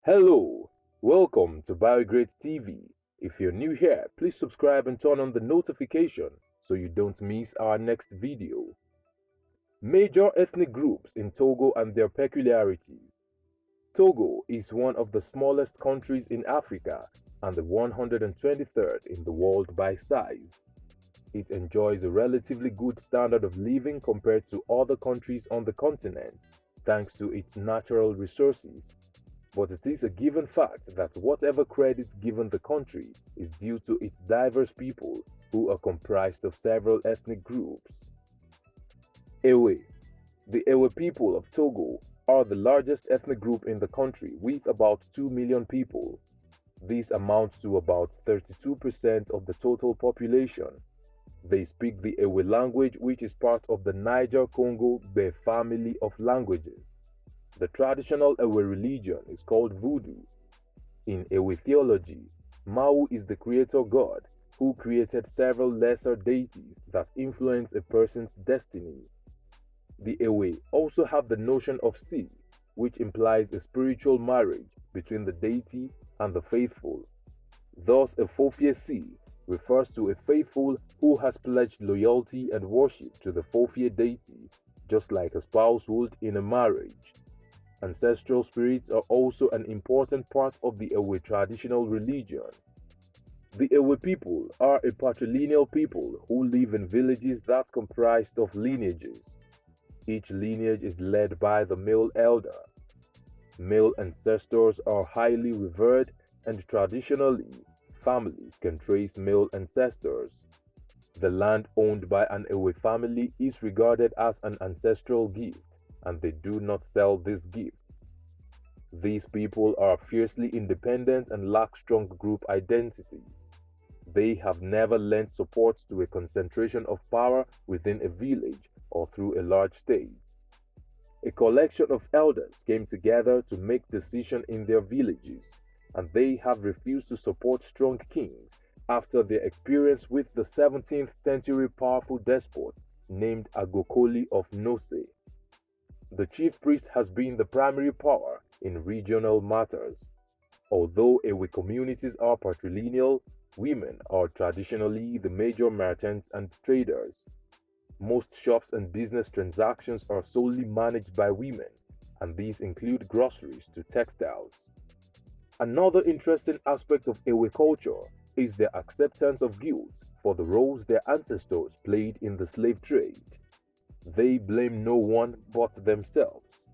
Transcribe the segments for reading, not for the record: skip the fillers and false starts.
Hello, welcome to BioGrades TV. If you're new here, please subscribe and turn on the notification so you don't miss our next video. Major ethnic groups in Togo and their peculiarities. Togo is one of the smallest countries in Africa and the 123rd in the world by size. It enjoys a relatively good standard of living compared to other countries on the continent, thanks to its natural resources. But it is a given fact that whatever credit given the country is due to its diverse people who are comprised of several ethnic groups. Ewe. The Ewe people of Togo are the largest ethnic group in the country with about 2 million people. This amounts to about 32% of the total population. They speak the Ewe language, which is part of the Niger-Congo-Be family of languages. The traditional Ewe religion is called Voodoo. In Ewe theology, Mau is the creator god who created several lesser deities that influence a person's destiny. The Ewe also have the notion of Si, which implies a spiritual marriage between the deity and the faithful. Thus, a Fofie Si refers to a faithful who has pledged loyalty and worship to the Fofie deity, just like a spouse would in a marriage. Ancestral spirits are also an important part of the Ewe traditional religion. The Ewe people are a patrilineal people who live in villages that comprised of lineages. Each lineage is led by the male elder. Male ancestors are highly revered, and traditionally, families can trace male ancestors. The land owned by an Ewe family is regarded as an ancestral gift, and they do not sell these gifts. These people are fiercely independent and lack strong group identity. They have never lent support to a concentration of power within a village or through a large state. A collection of elders came together to make decisions in their villages, and they have refused to support strong kings after their experience with the 17th century powerful despot named Agokoli of Nose. The chief priest has been the primary power in regional matters. Although Ewe communities are patrilineal, women are traditionally the major merchants and traders. Most shops and business transactions are solely managed by women, and these include groceries to textiles. Another interesting aspect of Ewe culture is their acceptance of guilt for the roles their ancestors played in the slave trade. They blame no one but themselves.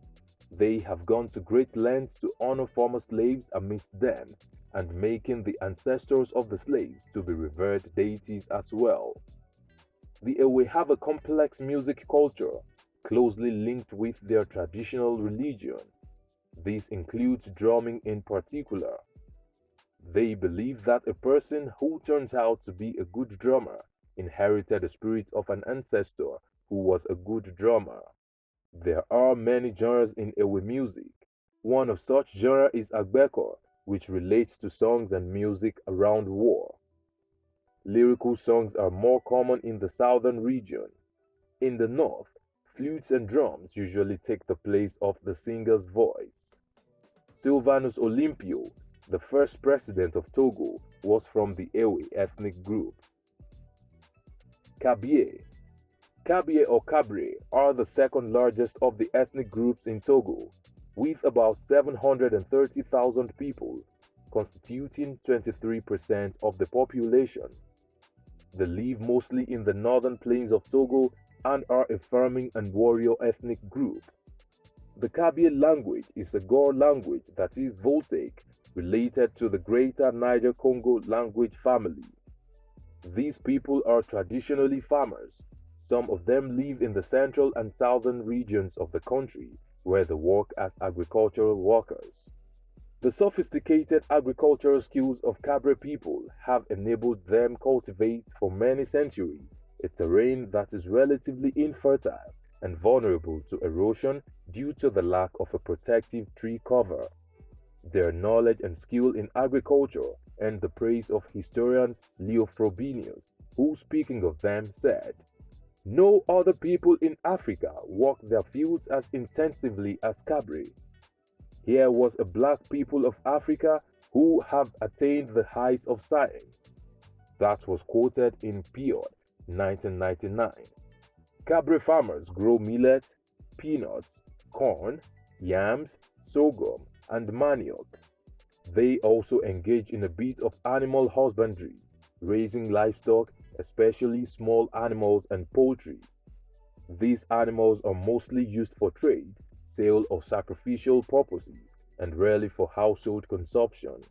They have gone to great lengths to honor former slaves amidst them and making the ancestors of the slaves to be revered deities as well. The Ewe have a complex music culture closely linked with their traditional religion. This includes drumming in particular. They believe that a person who turns out to be a good drummer inherited the spirit of an ancestor who was a good drummer. There are many genres in Ewe music. One of such genres is Agbeko, which relates to songs and music around war. Lyrical songs are more common in the southern region. In the north, flutes and drums usually take the place of the singer's voice. Sylvanus Olympio, the first president of Togo, was from the Ewe ethnic group. Kabie. Kabie or Kabre are the second largest of the ethnic groups in Togo, with about 730,000 people, constituting 23% of the population. They live mostly in the northern plains of Togo and are a farming and warrior ethnic group. The Kabie language is a Gore language that is Voltaic, related to the Greater Niger-Congo language family. These people are traditionally farmers. Some of them live in the central and southern regions of the country, where they work as agricultural workers. The sophisticated agricultural skills of Cabre people have enabled them cultivate for many centuries a terrain that is relatively infertile and vulnerable to erosion due to the lack of a protective tree cover. Their knowledge and skill in agriculture earned the praise of historian Leo Frobenius, who, speaking of them, said, "No other people in Africa work their fields as intensively as Cabre." Here was a black people of Africa who have attained the heights of science. That was quoted in Period 1999. Cabre farmers grow millet, peanuts, corn, yams, sorghum, and manioc. They also engage in a bit of animal husbandry, raising livestock, especially small animals and poultry. These animals are mostly used for trade, sale, or sacrificial purposes, and rarely for household consumption.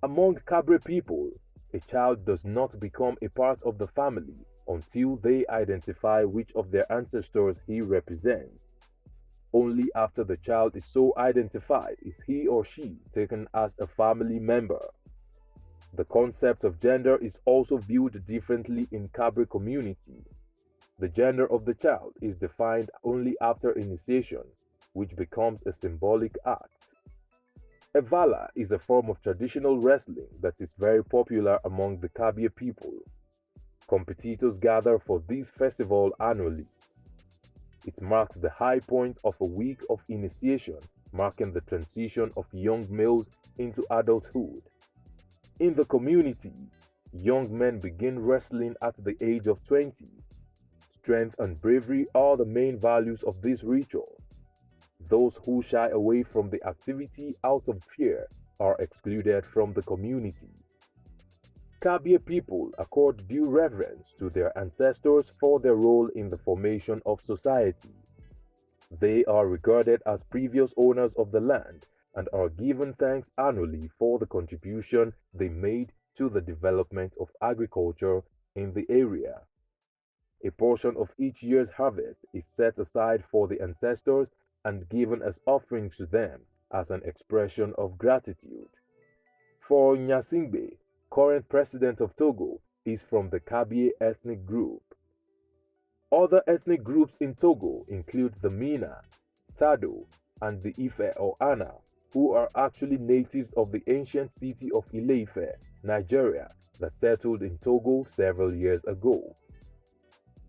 Among Cabre people, a child does not become a part of the family until they identify which of their ancestors he represents. Only after the child is so identified is he or she taken as a family member. The concept of gender is also viewed differently in Cabre community. The gender of the child is defined only after initiation, which becomes a symbolic act. Evala is a form of traditional wrestling that is very popular among the Kabye people. Competitors gather for this festival annually. It marks the high point of a week of initiation, marking the transition of young males into adulthood. In the community, young men begin wrestling at the age of 20. Strength and bravery are the main values of this ritual. Those who shy away from the activity out of fear are excluded from the community. Kabye people accord due reverence to their ancestors for their role in the formation of society. They are regarded as previous owners of the land and are given thanks annually for the contribution they made to the development of agriculture in the area. A portion of each year's harvest is set aside for the ancestors and given as offerings to them as an expression of gratitude. For Nyasingbe, current president of Togo, is from the Kabye ethnic group. Other ethnic groups in Togo include the Mina, Tado, and the Ife or Ana, who are actually natives of the ancient city of Ile-Ife, Nigeria, that settled in Togo several years ago.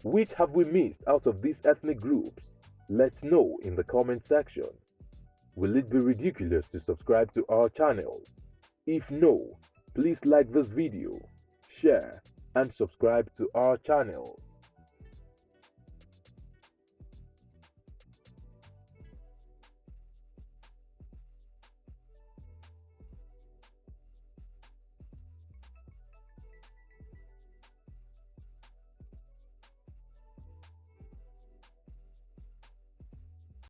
Which have we missed out of these ethnic groups? Let's know in the comment section. Will it be ridiculous to subscribe to our channel? If no, please like this video, share, and subscribe to our channel.